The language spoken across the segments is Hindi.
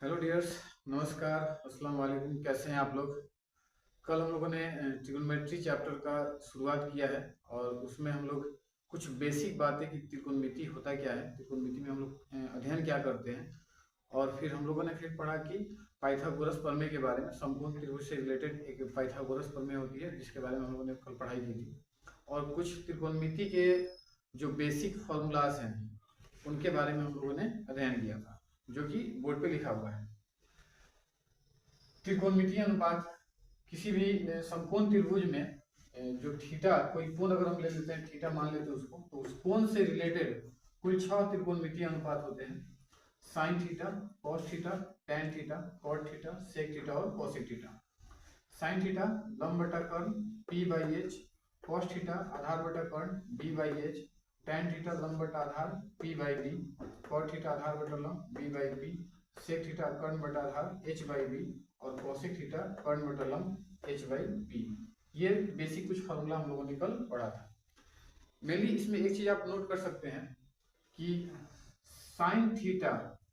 हेलो डियर्स, नमस्कार, अस्सलाम वालेकुम। कैसे हैं आप लोग? कल हम लोगों ने ट्रिगोनोमेट्री चैप्टर का शुरुआत किया है और उसमें हम लोग कुछ बेसिक बातें कि त्रिकोणमिति होता क्या है, त्रिकोणमिति में हम लोग अध्ययन क्या करते हैं, और फिर हम लोगों ने फिर पढ़ा कि पाइथागोरस प्रमेय के बारे में। समकोण त्रिभुज से रिलेटेड एक पाइथागोरस प्रमेय होती है जिसके बारे में हम लोगों ने कल पढ़ाई की थी, और कुछ त्रिकोणमिति के जो बेसिक फॉर्मूलाज हैं उनके बारे में हम लोगों ने अध्ययन किया था, जो कि बोर्ड पे लिखा हुआ है। त्रिकोणमितीय अनुपात किसी भी समकोण त्रिभुज में जो थीटा, कोई कोण अगर हम ले लेते हैं, थीटा मान लेते हैं उसको, तो उस कोण से रिलेटेड कुल 6 त्रिकोणमितीय अनुपात होते हैं। Sine theta, cos theta, tan theta, cot theta, sec theta और कोसेक थीटा। साइन थीटा लंब बटा कर्ण P by H, cos theta आधार बटा कर्ण B by H, tan theta लंब बटा आधार P by B, cot theta आधार बटा लंब B by P, sec theta कर्ण बटा आधार H बाई बी, और कोसेक थीटा कर्ण बटा लंब H बाई पी। ये बेसिक कुछ फॉर्मूला हम लोगों ने कल पढ़ा था। मेनली इसमें एक चीज आप नोट कर सकते हैं कि sine theta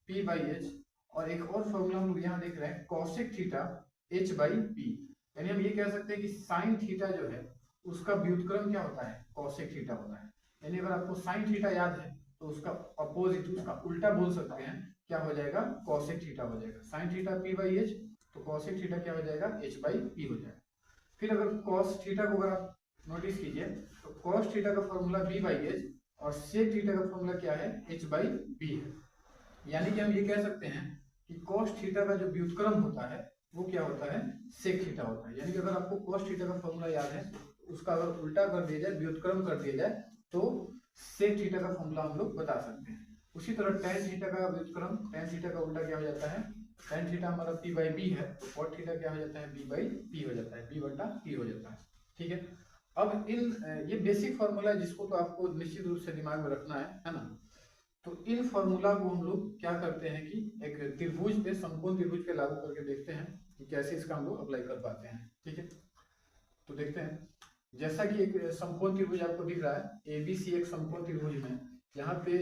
P by H, और एक और फॉर्मूला हम लोग यहाँ देख रहे हैं cosec theta H by P. यानी हम ये कह सकते हैं कि साइन थीटा जो है उसका व्युत्क्रम क्या होता है, कोसेक थीटा होता है। यानी अगर आपको साइन थीटा याद है तो उसका अपोजिट, उसका उल्टा बोल सकते हैं, क्या हो जाएगा, कोसेक थीटा हो जाएगा। Sine theta P by H तो कोसेक थीटा क्या हो जाएगा, H बाई पी हो जाएगा। फिर अगर कॉस थीटा को अगर आप नोटिस कीजिए तो कॉस थीटा का फॉर्मूला B बाई एच और सेक थीटा का फॉर्मूला क्या है, H बाई बी है। यानी कि हम ये कह सकते हैं कि कॉस थीटा का जो व्युत्क्रम होता है वो क्या होता है, सेक थीटा होता है। यानी कि अगर आपको कॉस थीटा का फॉर्मूला याद है, उसका अगर उल्टा कर दिया जाए, व्युत्क्रम कर दिया जाए, तो सेक थीटा का फॉर्मूला हम लोग बता सकते हैं। उसी तरह टैन थीटा का व्युत्क्रम, टैन थीटा का उल्टा क्या हो जाता है, टैन थीटा हमारा P बाई बी है, तो कॉट थीटा क्या हो जाता है, B बाई पी हो जाता है, B बटा पी हो जाता है। ठीक है। अब ये बेसिक फॉर्मूला है जिसको तो आपको निश्चित रूप से दिमाग में रखना है ना। तो इन फॉर्मूला को हम लोग क्या करते हैं कि एक त्रिभुज पे, समकोण त्रिभुज पे लागू करके देखते हैं कि कैसे इसका हम लोग अप्लाई कर पाते हैं। ठीक है, तो देखते हैं। जैसा कि एक समकोण त्रिभुज आपको दिख रहा है, ABC एक समकोण त्रिभुज में, यहाँ पे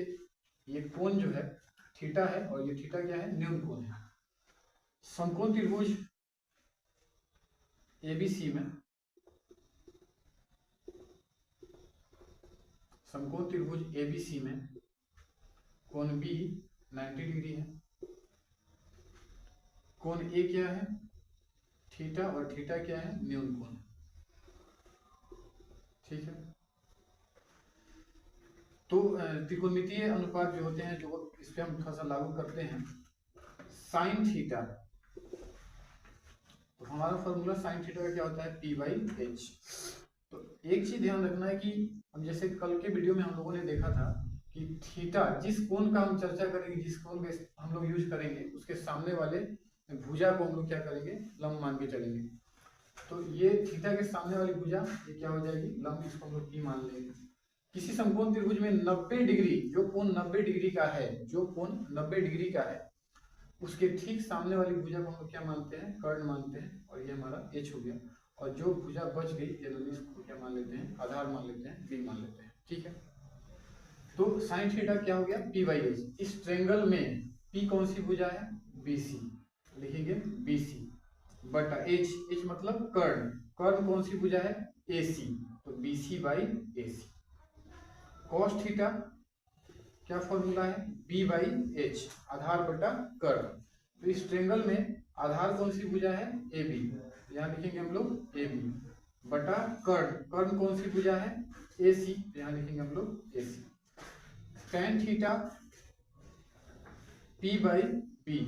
ये कोण जो है थीटा है, और ये थीटा क्या है, न्यून कोण है। समकोण त्रिभुज ABC में, समकोण त्रिभुज ABC में कोण B 90 डिग्री है, कोण A क्या है, थीटा, और थीटा क्या है, न्यून कोण। ठीक है। तो त्रिकोणमितीय अनुपात जो होते हैं, जो इस पे हम थोड़ा सा लागू करते हैं, साइन थीटा, तो हमारा फॉर्मूला साइन थीटा का क्या होता है, P बाई एच। तो एक चीज ध्यान रखना है कि हम जैसे कल के वीडियो में हम लोगों ने देखा था कि थीटा, जिस कोण का हम चर्चा करेंगे, जिस कोण के हम लोग यूज करेंगे, उसके सामने वाले भुजा को हम लोग क्या करेंगे, लंब मान के चलेंगे। तो ये थीटा के सामने वाली भुजा ये क्या हो जाएगी, लंब, इसको हम लोग P मान लेंगे। किसी समकोण त्रिभुज में 90 डिग्री, जो कोण 90 डिग्री का है, जो कोण 90 डिग्री का है, उसके ठीक सामने वाली भुजा को हम लोग क्या मानते हैं, कर्ण मानते हैं, और ये हमारा H हो गया। और जो भुजा बच गई, जनरली इसको क्या मान लेते हैं, आधार मान लेते हैं, B मान लेते हैं। ठीक है। तो साइन थीटा क्या हो गया, P बाई एच। इस ट्रेंगल में P कौन सी भुजा है, BC, लिखेंगे BC बटा H मतलब कर्ण, कर्ण कौन सी भुजा है, AC, तो BC by AC। Cos theta क्या फॉर्मूला है, B बाई एच, आधार बटा कर्ण। तो इस ट्रेंगल में आधार कौन सी भुजा है, AB, यहाँ लिखेंगे हम लोग AB बटा कर्ण, कर्ण कौन सी भुजा है, AC, यहाँ लिखेंगे हम लोग AC। Tan theta P by B,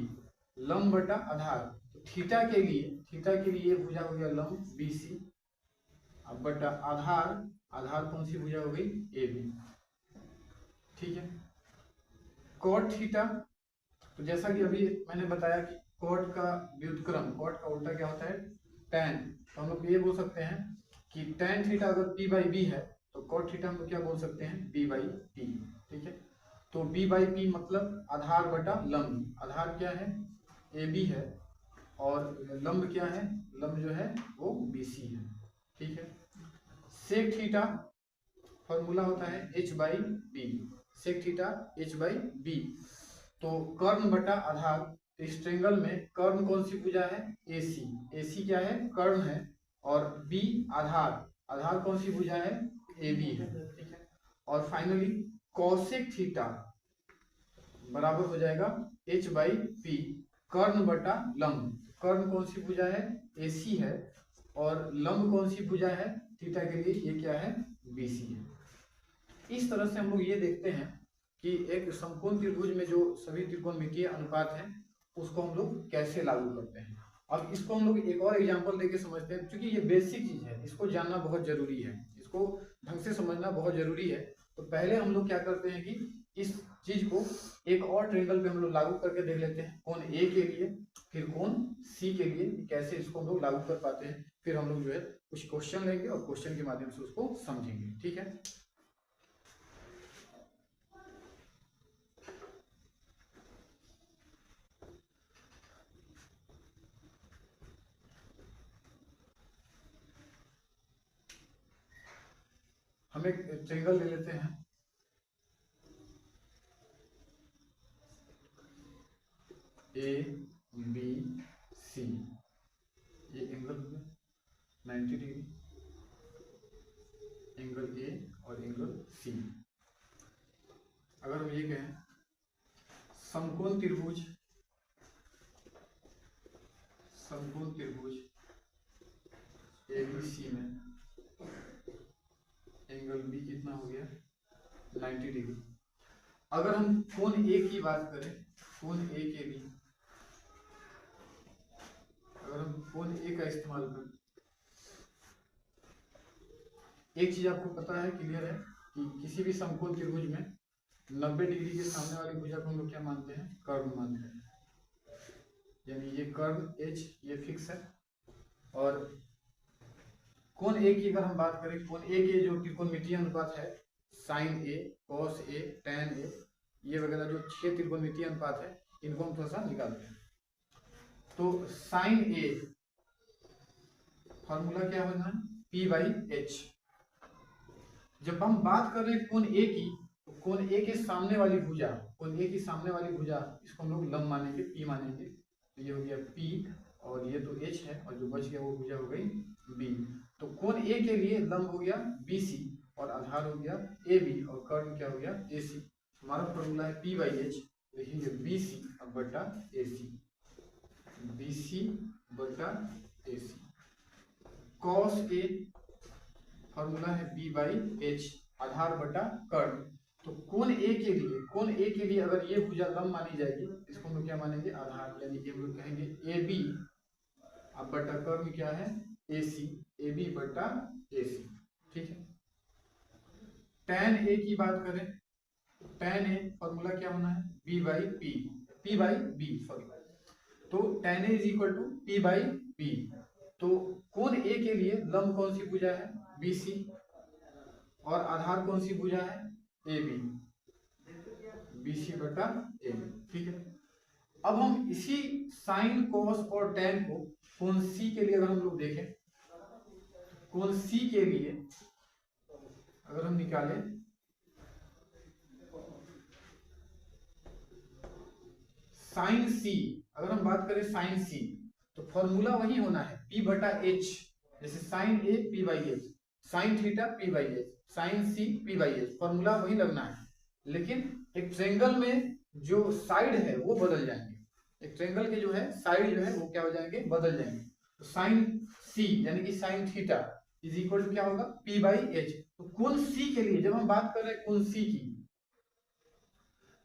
लंब बटा आधार, तो थीटा के लिए भुजा हो गया लंब BC, अब बटा आधार, आधार कौन सी भुजा हो गई, AB। ठीक है। कॉट थीटा, तो जैसा कि अभी मैंने बताया कि कॉट का व्युत्क्रम, कॉट का उल्टा क्या होता है, टैन। तो हम लोग ये बोल सकते हैं कि टैन थीटा अगर P बाई बी है तो कॉट थीटा हम लोग क्या बोल सकते हैं, B बाई पी। ठीक है। तो B बाई पी मतलब आधार बटा लंब, आधार क्या है, AB है, और लंब क्या है, लंब जो है वो BC है। ठीक है। सेक थीटा फॉर्मूला होता है H by B, sec theta H by B. तो कर्ण बटा आधार, तो इस ट्रेंगल में कर्ण कौन सी भुजा है? AC। AC क्या है? कर्ण है। और B आधार, आधार कौन सी भुजा है? AB है। ठीक है। और फाइनली कॉसेक थीटा बराबर हो जाएगा H/P, कर्ण बटा लंब। कर्ण कौन सी भुजा है? AC है। और लंब कौन सी भुजा है थीटा के लिए? ये क्या है? BC है। इस तरह से हम लोग ये देखते हैं कि एक समकोण त्रिभुज में जो सभी त्रिकोणमितीय अनुपात हैं उसको हम लोग कैसे लागू करते हैं। अब इसको हम लोग एक और एग्जांपल लेके समझते हैं, क्योंकि ये बेसिक चीज है, इसको जानना बहुत जरूरी है, इसको ढंग से समझना बहुत जरूरी है। तो पहले हम लोग क्या करते हैं कि इस चीज को एक और ट्रेंगल पे हम लोग लागू करके देख लेते हैं, कोण ए के लिए, फिर कोण सी के लिए, कैसे इसको हम लोग लागू कर पाते हैं। फिर हम लोग जो है कुछ क्वेश्चन लेंगे और क्वेश्चन के माध्यम से उसको समझेंगे। ठीक है। हम एक ट्रेंगल ले लेते हैं, ABC। ये एंगल 90 डिग्री, एंगल A और एंगल C। अगर हम ये कहें समकोण त्रिभुज, समकोण त्रिभुज ABC में एंगल B कितना हो गया? 90 डिग्री। अगर हम कोण A की बात करें, कोण A के लिए अगर हम कोण A का इस्तेमाल करें, एक चीज आपको पता है, क्लियर है, कि किसी भी समकोण त्रिभुज में 90 डिग्री के सामने वाली भुजा को हम लोग क्या मानते हैं? कर्ण मानते हैं। यानी ये कर्ण H ये फिक्स है। और कोण A की अगर हम बात करें, कोण A के जो त्रिकोणमितीय अनुपात है, sine A, cos A, tan A, ये वगैरह जो 6 त्रिकोणमितीय अनुपात है, इनको हम थोड़ा सा निकालते हैं। तो साइन A फॉर्मूला क्या होना है? P/H। जब हम बात कर रहे हैं कोण A की, तो कोण A के सामने वाली भुजा, कोण A की सामने वाली भुजा, इसको हम लोग लंब मानेंगे, P मानेंगे। तो ये हो गया P, और ये तो H है, और जो बच गया वो भुजा हो गई B। तो कोण A के लिए लंब हो गया BC, और आधार हो गया AB, और कर्ण क्या हो गया? AC। हमारा फॉर्मूला है P/H, लिखेंगे BC बटा AC, BC बटा AC। कॉस A फॉर्मूला है B/H, आधार बटा कर्ण। तो कोण A के लिए, कोण A के लिए अगर ये भुजा लंब मानी जाएगी, इसको हम लोग क्या मानेंगे? आधार, यानी कि हम लोग कहेंगे AB अब बटा कर्ण क्या है? AC, AB बटा AC। ठीक है। tan A की बात करें, tan A फॉर्मूला क्या होना है? B/P, P/B sorry. तो tan A is equal to P/B। तो कोण A के लिए लंब कौन सी भुजा है? BC, और आधार कौन सी भुजा है? AB, BC बटा AB। ठीक है। अब हम इसी साइन, कॉस और tan को कोण C के लिए अगर हम लोग देखें, कोण C के लिए अगर हम निकालें, साइन C, अगर हम बात करें साइन C, तो फॉर्मूला वही होना है P/H। जैसे sine A P/H, sine theta P/H, sine C P/H, formula वही लगना है। लेकिन एक ट्रेंगल में जो साइड है वो बदल जाएंगे, एक ट्रेंगल के जो है साइड जो है वो क्या हो जाएंगे? बदल जाएंगे। तो साइन C यानी कि sine theta is equal to क्या होगा? P/H। तो कोण C के लिए जब हम बात कर रहे हैं कोण C की,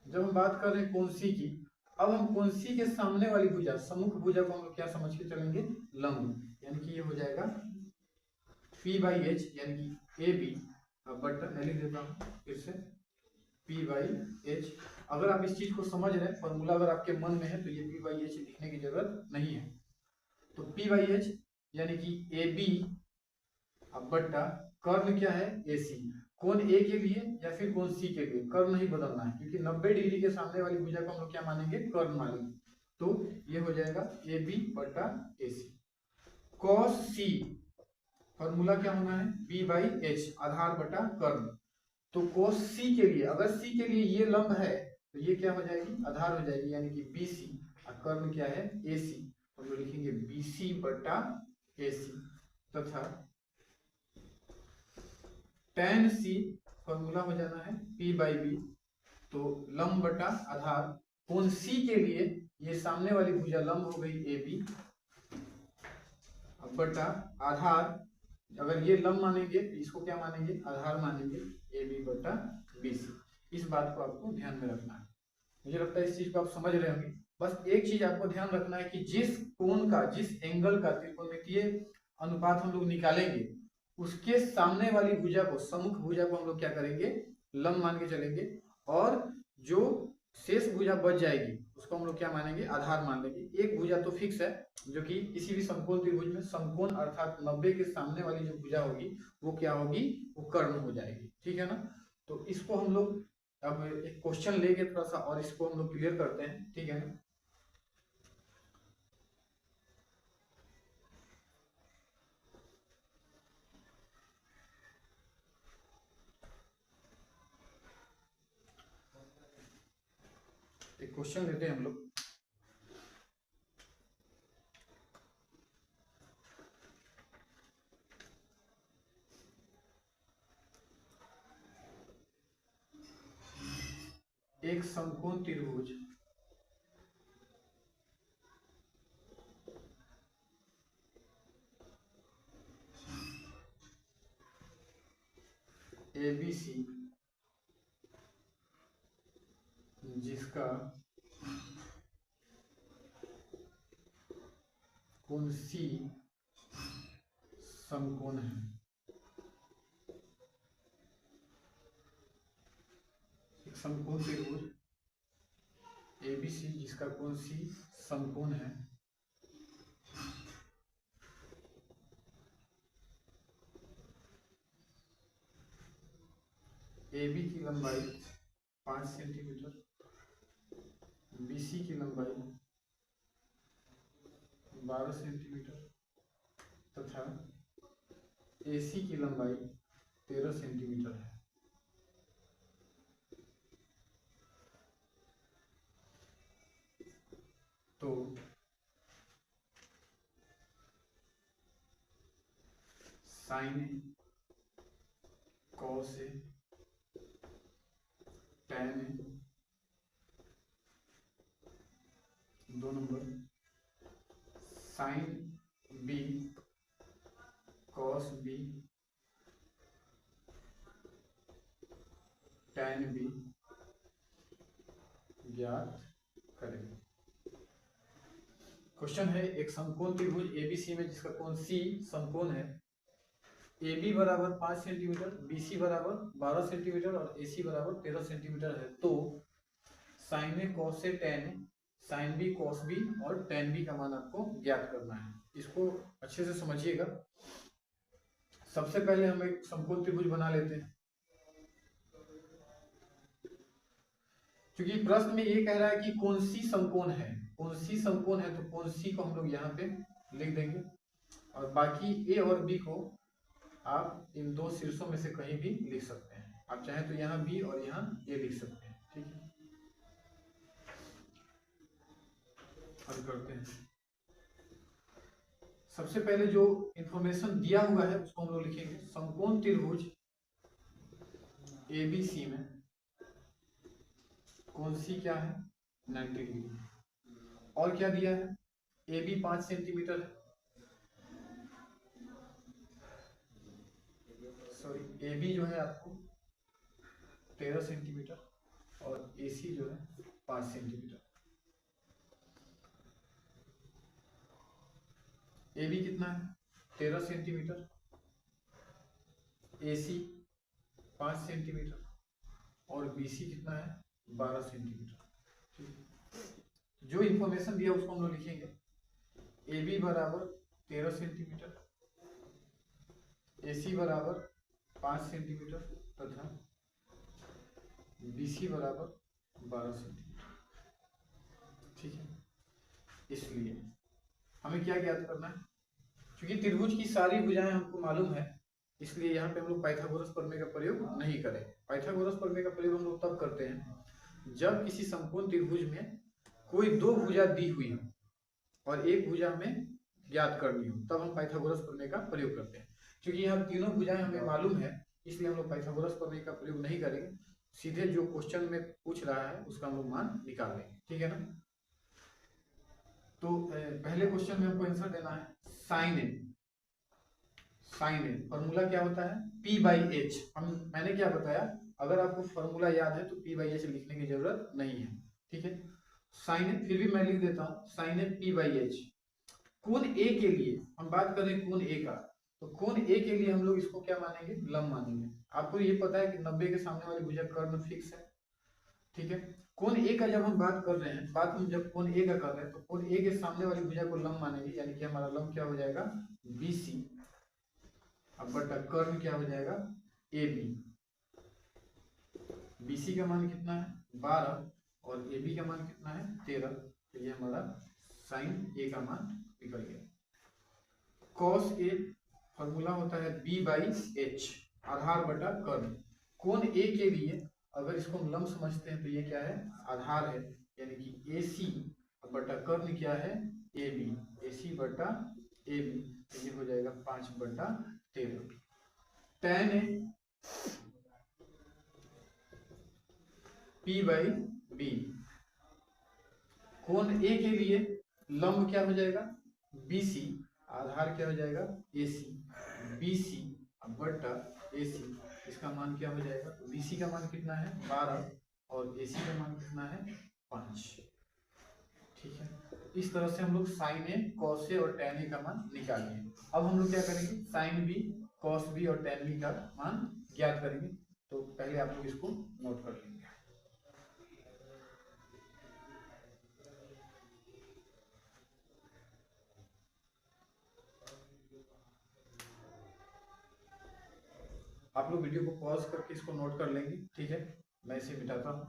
जब हम बात कर रहे हैं कोण C की, अब हम कोण C के सामने वाली भुजा, सम्मुख भुजा को हम लोग क्या समझ के चलेंगे? लंब। यानी कि ये हो जाएगा P/H, यानी कि AB बटा, मैं लिख देता हूँ फिर से, P/H। अगर आप इस चीज को समझ रहे हैं, फॉर्मूला अगर आपके मन में है, तो ये P/H लिखने की जरूरत नहीं है। तो P/H यानी कि AB बटा कर्ण क्या है? AC। कोण A के लिए या फिर कोण C के लिए कर्ण नहीं बदलना है, क्योंकि 90 डिग्री के सामने वाली भुजा को हम लोग क्या मानेंगे? कर्ण मानेंगे। तो ये हो जाएगा AB बटा AC। cos C फॉर्मूला क्या होना है? B/H, आधार बटा कर्ण। तो cos C के लिए, अगर C के लिए ये लंब है, तो ये क्या हो जाएगी? आधार हो जाएगी, यानी कि BC और कर्ण क्या है AC, तो हम लोग लिखेंगे BC बटा AC तथा tan C फॉर्मूला हो जाना है P/B, तो लंब बटा आधार कोण C के लिए ये सामने वाली भुजा लंब हो गई AB बटा आधार, अगर ये लंब मानेंगे इसको क्या मानेंगे आधार मानेंगे AB बटा BC। इस बात को आपको ध्यान में रखना है, मुझे लगता है इस चीज को आप समझ रहे होंगे। बस एक चीज आपको ध्यान रखना है कि जिस कोण का जिस एंगल का त्रिकोणमितीय अनुपात हम लोग निकालेंगे उसके सामने वाली भुजा को सम्मुख भुजा को हम लोग क्या करेंगे लंब मान के चलेंगे, और जो शेष भुजा बच जाएगी उसको हम लोग क्या मानेंगे आधार मान लेंगे। एक भुजा तो फिक्स है जो कि किसी भी समकोण त्रिभुज में समकोण अर्थात 90 के सामने वाली जो भुजा होगी वो क्या होगी वो कर्ण हो जाएगी, ठीक है ना। तो इसको हम लोग अब एक क्वेश्चन लेके थोड़ा सा और इसको हम लोग क्लियर करते हैं, ठीक है ना। एक क्वेश्चन लेते हैं हम लोग। एक समकोण त्रिभुज ABC जिसका कोण C समकोण है, एक समकोण त्रिभुज ABC जिसका कोण C समकोण है, AB की लंबाई 5 सेंटीमीटर, BC की लंबाई 12 सेंटीमीटर तथा AC की लंबाई 13 सेंटीमीटर है। तो sine cos tan 2 number sine B cos B tan B ज्ञात करें। क्वेश्चन है एक समकोण त्रिभुज ABC में जिसका कोण C समकोण है, AB बराबर 5 सेंटीमीटर, BC बराबर 12 सेंटीमीटर और AC बराबर 13 सेंटीमीटर है। तो sine A cos A tan sine B cos B और टैन बी का मान आपको ज्ञात करना है। इसको अच्छे से समझिएगा। सबसे पहले हम एक समकोण त्रिभुज बना लेते हैं, क्योंकि प्रश्न में ये कह रहा है कि कोण C समकोण है, कोण C समकोण है तो कोण C को हम लोग यहाँ पे लिख देंगे और बाकी A और B को आप इन दो शीर्षों में से कहीं भी लिख सकते हैं। आप चाहे तो यहाँ B और यहाँ A लिख सकते हैं, ठीक है। हल करते हैं। सबसे पहले जो इंफॉर्मेशन दिया हुआ है उसको हम लोग लिखेंगे। समकोण त्रिभुज ABC में कोण C क्या है 90 डिग्री, और क्या दिया है AB 5 सेंटीमीटर है, सॉरी AB जो है आपको 13 सेंटीमीटर और AC जो है 5 सेंटीमीटर। AB कितना है 13 सेंटीमीटर, AC 5 सेंटीमीटर और BC कितना है 12 सेंटीमीटर। जो इंफॉर्मेशन दिया उसको हम लोग लिखेंगे। AB बराबर 13 सेंटीमीटर, AC बराबर 5 सेंटीमीटर तथा BC बराबर 12 सेंटीमीटर, ठीक है। इसलिए हमें क्या ज्ञात करना है, क्योंकि त्रिभुज की सारी भुजाएं हमको मालूम है, इसलिए यहाँ पे हम लोग पाइथागोरस प्रमेय का प्रयोग नहीं करें। पाइथागोरस प्रमेय का प्रयोग हम लोग तब करते हैं जब किसी समकोण त्रिभुज में कोई दो भुजा दी हुई हो और एक भुजा हमें ज्ञात करनी हो, तब हम पाइथागोरस प्रमेय का प्रयोग करते हैं। क्योंकि यहाँ तीनों भुजाएं हमें मालूम है, इसलिए हम लोग पाइथागोरस प्रमेय का प्रयोग नहीं करेंगे, सीधे जो क्वेश्चन में पूछ रहा है उसका हम लोग मान निकाल लेंगे, ठीक है ना। तो पहले क्वेश्चन में हमको आंसर देना है sign A. Sign a formula क्या होता है, P बाई एच। मैंने क्या बताया, अगर आपको फॉर्मूला याद है तो P बाई एच लिखने की जरूरत नहीं है, ठीक है। साइन ए, फिर भी मैं लिख देता हूँ, sine A P by H. कोण ए के लिए हम बात करें, कोण ए का, तो कोण ए के लिए हम लोग इसको क्या मानेंगे, लंब मानेंगे। आपको ये पता है कि 90 के सामने वाली भुजा कर्ण फिक्स है, ठीक है। कोण ए का जब हम बात कर रहे हैं, बात हम जब कोण ए का कर रहे हैं, तो कोण ए के सामने वाली भुजा को लंब मानेंगे, यानी कि हमारा लंब क्या हो जाएगा, BC। अब बटा कर्ण क्या हो जाएगा, AB। BC का मान कितना है 12 और AB का मान कितना है 13, तो ये हमारा साइन ए का मान निकल गया। कॉस ए फॉर्मूला होता है B बाई एच, आधार बटा कर्ण। कोण ए के लिए अगर इसको हम लंब समझते हैं तो ये क्या है, आधार है, यानी कि AC बटा कर्ण क्या है, AB। AC बटा AB, तो ये हो जाएगा 5 बटा 13। tan A P by B, कोण ए के लिए लंब क्या हो जाएगा, BC, आधार क्या हो जाएगा AC। BC बटा AC, इसका मान क्या हो जाएगा, तो BC का मान कितना है 12 और AC का मान कितना है 5, ठीक है। इस तरह से हम लोग साइन ए, कॉस ए और tan ए का मान निकाल लिए। अब हम लोग क्या करेंगे, साइन बी, कॉस बी और tan बी का मान ज्ञात करेंगे। तो पहले आप लोग इसको नोट कर लेंगे। आप लोग वीडियो को पॉज करके इसको नोट कर लेंगे, ठीक है। मैं इसे मिटाता हूं।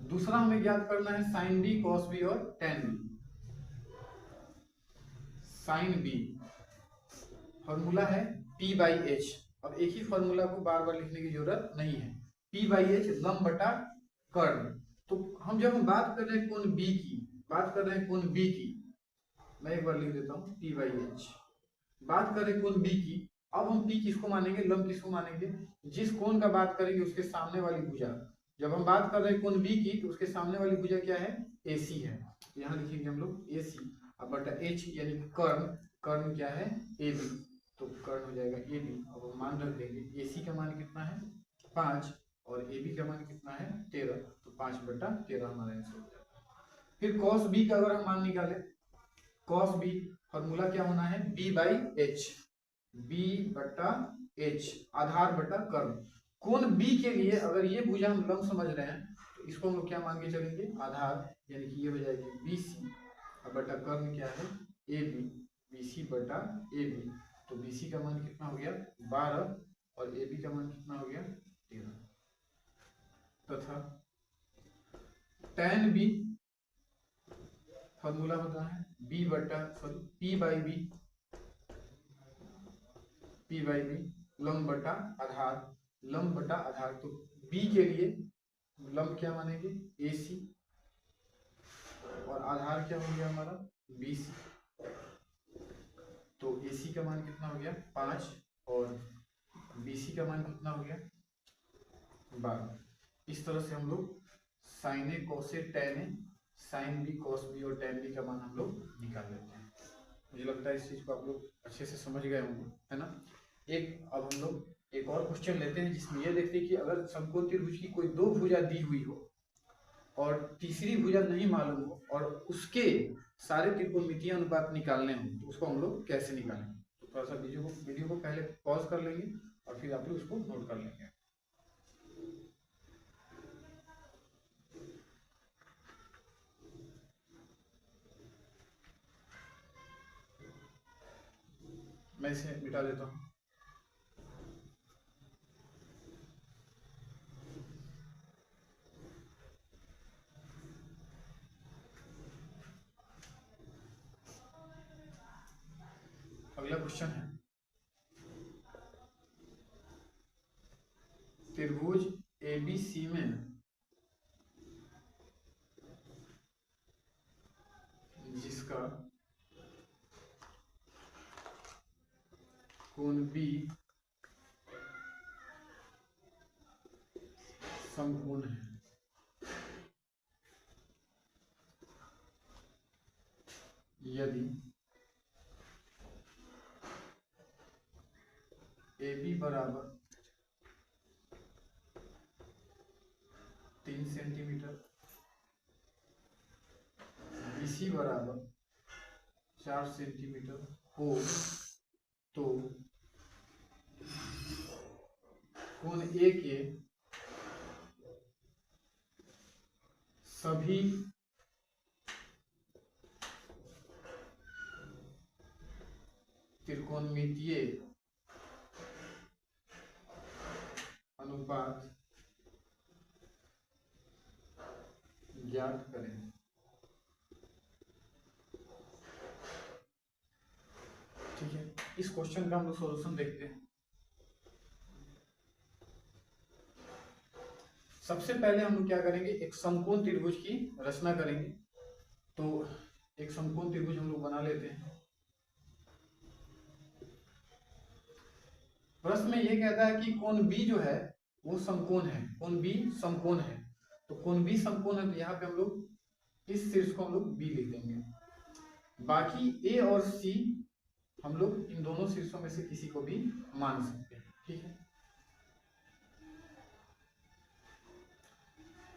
दूसरा हमें ज्ञात करना है साइन बी, कॉस बी और tan B. Sine B formula है P बाई एच। अब एक ही फॉर्मूला को बार बार लिखने की जरूरत नहीं है। P बाई एच लंब बटा कर्ण। तो हम जब हम बात कर रहे हैं कोण B की, बात कर रहे हैं कोण B की, मैं एक बार लिख देता हूँ P बाई एच। बात करें कोण B की, अब हम P किसको मानेंगे, लंब किसको मानेंगे, जिस कोण का बात करेंगे उसके सामने वाली भुजा। जब हम बात कर रहे हैं कोण B की, तो उसके सामने वाली भुजा क्या है, AC है। यहाँ लिखेंगे हम लोग AC अब बटा H, यानी कर्ण। कर्ण क्या है AB, तो कर्ण हो जाएगा AB। अब हम मान रख देंगे, AC का मान कितना है 5 और AB का मान कितना है 13, तो 5 बटा 13 हमारा आंसर हो जाएगा। फिर cos B का अगर हम मान निकालें, cos B फॉर्मूला क्या होना है, B बाई एच। B बटा H, आधार बटा कर्ण। कोण B के लिए अगर ये भुजा हम लंब समझ रहे हैं, तो इसको हम लोग क्या मान के चलेंगे, आधार, यानी कि ये हो जाएगी BC बटा कर्ण क्या है AB। BC बटा AB, तो BC का मान कितना हो गया 12 और AB का मान कितना हो गया 13, तथा tan B फॉर्मूला होता है B बटा P by B, P by B लंब बटा आधार, लंब बटा आधार। तो B के लिए लंब क्या मानेंगे AC और आधार क्या हो गया हमारा BC, तो AC का मान कितना हो गया 5 और BC का मान कितना हो गया 12। इस तरह से हम लोग sign A, cos A, tan A, sign B, cos B और tan बी का मान हम लोग निकाल लेते हैं। मुझे लगता है इस चीज को आप लोग अच्छे से समझ गए होंगे, है ना। अब हम लोग एक और क्वेश्चन लेते हैं, जिसमें ये देखते हैं कि अगर समकोण त्रिभुज की कोई दो भुजा दी हुई हो और तीसरी भुजा नहीं मालूम हो और उसके सारे त्रिकोणमितीय अनुपात निकालने हो, तो उसको हम लोग कैसे निकालेंगे। तो थोड़ा सा वीडियो को पहले पॉज कर लेंगे और फिर आप लोग उसको नोट कर लेंगे। मैं इसे मिटा देता हूँ। अगला क्वेश्चन है, त्रिभुज ABC में जिसका कोण B समकोण है, यदि AB बराबर 3 सेंटीमीटर, BC बराबर 4 सेंटीमीटर हो तो कोण A के सभी त्रिकोणमितीय अनुपात ज्ञात करें। ठीक है, इस क्वेश्चन का हम लोग सॉल्यूशन देखते हैं। सबसे पहले हम लोग क्या करेंगे, एक समकोण त्रिभुज की रचना करेंगे। तो एक समकोण त्रिभुज हम लोग बना लेते हैं। प्रश्न में ये कहता है कि कोण B जो है वो समकोण है, कोण B समकोण है। तो कोण B समकोण है तो यहाँ पे हम लोग इस शीर्ष को हम लोग B लिख देंगे। बाकी A और C हम लोग इन दोनों शीर्षों में से किसी को भी मान सकते हैं। ठीक है,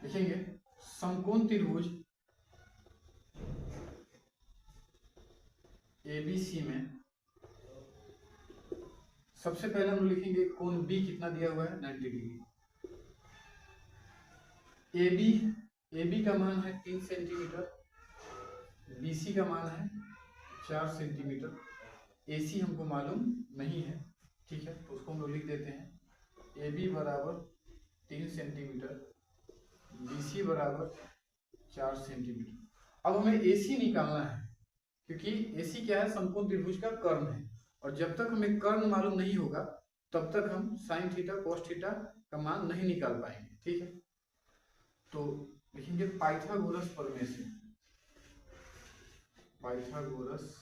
लिखेंगे समकोण त्रिभुज ABC में सबसे पहले हम लिखेंगे कोण B कितना दिया हुआ है, 90 डिग्री। AB का मान है 3 सेंटीमीटर, BC का मान है 4 सेंटीमीटर, AC हमको मालूम नहीं है। ठीक है, तो उसको हम लोग लिख देते हैं AB बराबर 3 सेंटीमीटर, BC बराबर 4 सेंटीमीटर। अब हमें AC निकालना है, क्योंकि AC क्या है, समकोण त्रिभुज का कर्ण है। और जब तक हमें कर्ण मालूम नहीं होगा तब तक हम साइन थीटा कॉस थीटा का मान नहीं निकाल पाएंगे। ठीक है, तो लिखेंगे पाइथागोरस प्रमेय से, पाइथागोरस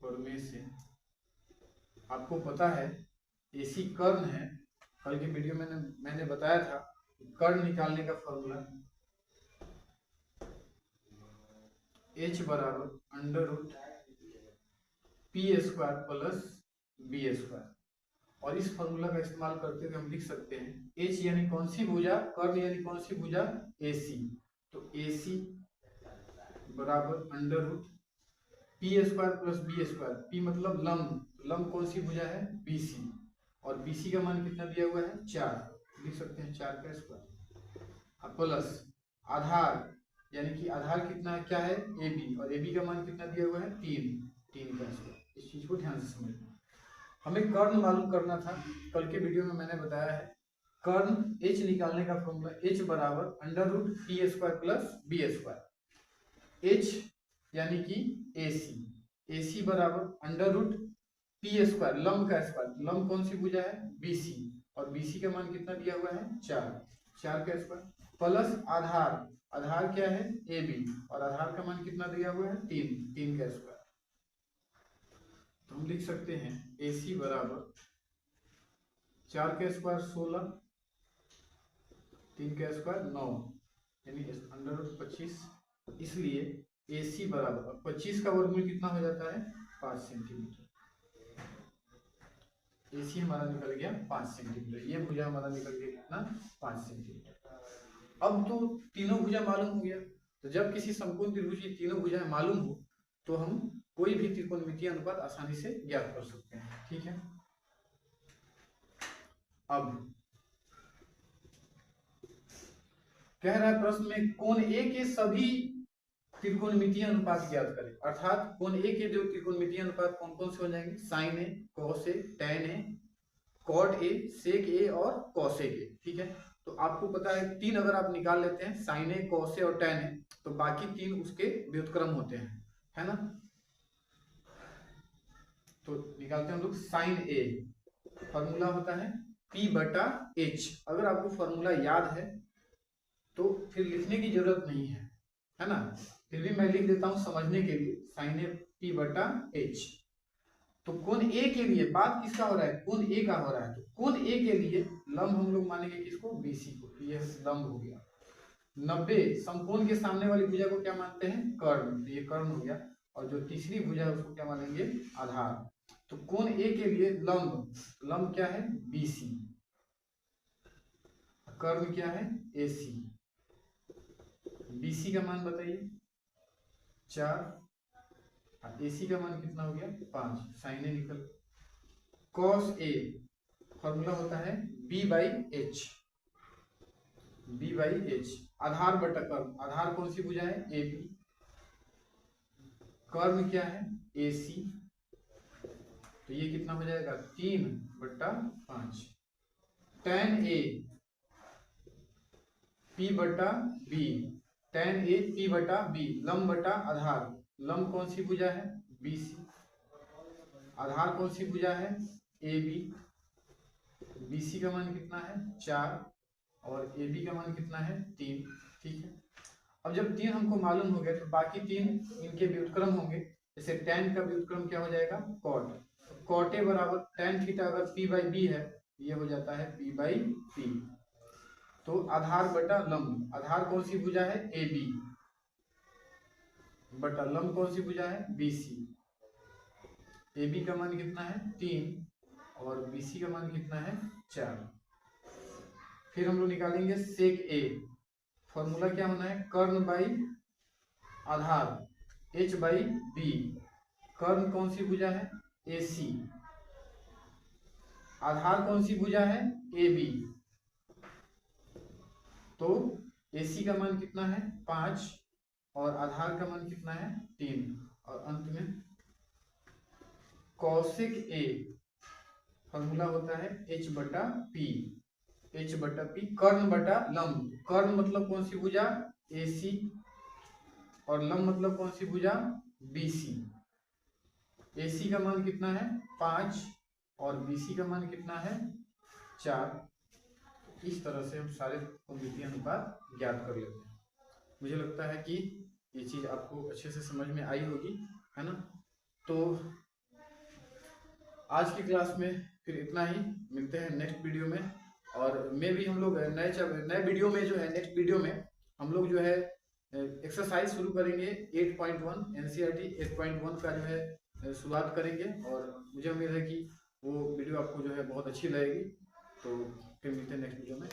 प्रमेय से आपको पता है AC कर्ण है। कल के वीडियो में मैंने बताया था कर्ण निकालने का फॉर्मूला H बराबर under root P square plus B square. और इस फॉर्मूला का इस्तेमाल करते हुए हम लिख सकते हैं H यानी कौन सी भुजा, कर्ण यानी कौन सी भुजा, AC। तो AC बराबर under root P square plus B square. P मतलब लंब, लंब कौन सी भुजा है, BC। और BC का मान कितना दिया हुआ है, 4, लिख सकते हैं 4 का स्क्वायर, प्लस आधार यानी कि आधार कितना है, क्या है, AB। और AB का मान कितना दिया हुआ है, 3 का स्क्वायर। इस चीज को ध्यान से समझना। हमें कर्ण मालूम करना था, कल के वीडियो में मैंने बताया है कर्ण H निकालने का फॉर्मूला H बराबर under root P square plus B square. H यानी कि AC बराबर अंडर रूट पी स्क्वायर, लंब का स्क्वायर, लंब कौन सी भुजा है, BC। और BC का मान कितना दिया हुआ है, 4 का स्क्वायर, प्लस आधार, आधार क्या है, AB। और आधार का मान कितना दिया हुआ है, 3 का स्क्वायर। तो हम लिख सकते हैं AC बराबर 4 का स्क्वायर 16, 3 का स्क्वायर 9, यानी अंडर रूट 25। इसलिए AC बराबर 25 का वर्गमूल कितना हो जाता है, 5 सेंटीमीटर। AC हमारा निकल गया 5 सेंटीमीटर। ये भुजा हमारा निकल गया कितना, 5 सेंटीमीटर। अब तो तीनों भुजा मालूम हो गया। तो जब किसी समकोण त्रिभुज की तीनों भुजाएं मालूम हो तो हम कोई भी त्रिकोणमितीय अनुपात आसानी से ज्ञात कर सकते हैं। ठीक है, अब कह रहा है प्रश्न में कोण A के सभी त्रिकोणमितीय अनुपात ज्ञात करें। अर्थात कोण A के जो त्रिकोणमितीय अनुपात कौन कौन से हो जाएंगे, sine A, cos A, tan A, cot A, sec A और कॉसेक A। ठीक है, तो आपको पता है 3 अगर आप निकाल लेते हैं, साइन A, कॉस A और टैन A, तो बाकी 3 उसके व्युत्क्रम होते हैं, है ना। तो निकालते हैं हम लोग साइन A, फॉर्मूला होता है P/H। अगर आपको फॉर्मूला याद है तो फिर लिखने की जरूरत नहीं है ना, फिर भी मैं लिख देता हूं समझने के लिए, sin A P/H। तो कोण ए के लिए बात किसका हो रहा है, कोण ए का हो रहा है, तो कोण ए के लिए लंब हम लोग मानेंगे किसको, BC को, तो ये लंब हो गया। 90 समकोण के सामने वाली भुजा को क्या मानते हैं, कर्ण, तो ये कर्ण हो गया। और जो तीसरी भुजा है उसको क्या मानेंगे, आधार। तो कोण ए के लिए लंब, लंब क्या है, BC, कर्ण क्या है, AC। BC का मान बताइए 4, AC का मान कितना हो गया 5, साइन ए निकल। cos A फॉर्मूला होता है B/H, B/H। आधार बटा कर्ण, आधार कौन सी भुजा है, AB, कर्ण क्या है, AC, तो ये कितना हो जाएगा 3/5। tan A P/B, tan A P/B, लंब बटा आधार, लंब कौन सी भुजा है, BC, आधार कौन सी भुजा है, AB, BC का मान कितना है 4 और AB का मान कितना है 3, ठीक है। अब जब 3 हमको मालूम हो गया तो बाकी 3 इनके व्युत्क्रम होंगे। जैसे tan का व्युत्क्रम क्या हो जाएगा, cot, cot A बराबर tan थीटा अगर P/B है ये हो जाता है P/P। तो आधार बटा लंब, आधार कौन सी भुजा है, AB, बटा लंब कौन सी भुजा है, BC। AB का मान कितना है 3 और BC का मान कितना है 4। फिर हम लोग निकालेंगे sec A, फॉर्मूला क्या होना है, कर्ण बाई आधार H/B, कर्ण कौन सी भुजा है, AC, आधार कौन सी भुजा है, AB, तो AC का मान कितना है 5 और आधार का मान कितना है 3, और अंत में cosec A फॉर्मूला होता है H/P, H/P, कर्ण बटा लंब, कर्ण मतलब कौन सी भुजा, AC, और लंब मतलब कौन सी भुजा, BC। AC का मान कितना है 5 और BC का मान कितना है 4। इस तरह से हम सारे कोणमितीय अनुपात ज्ञात कर लेते हैं। मुझे लगता है कि ये चीज आपको अच्छे से समझ में आई होगी, है ना। तो आज की क्लास में फिर इतना ही, मिलते हैं नेक्स्ट वीडियो में। और मैं भी, हम लोग नए वीडियो में जो है, नेक्स्ट वीडियो में हम लोग जो है एक्सरसाइज शुरू करेंगे 8.1, NCERT 8.1 का जो है शुरुआत करेंगे। और मुझे उम्मीद है कि वो वीडियो आपको जो है बहुत अच्छी लगेगी। तो फिर मिलते हैं नेक्स्ट वीडियो में।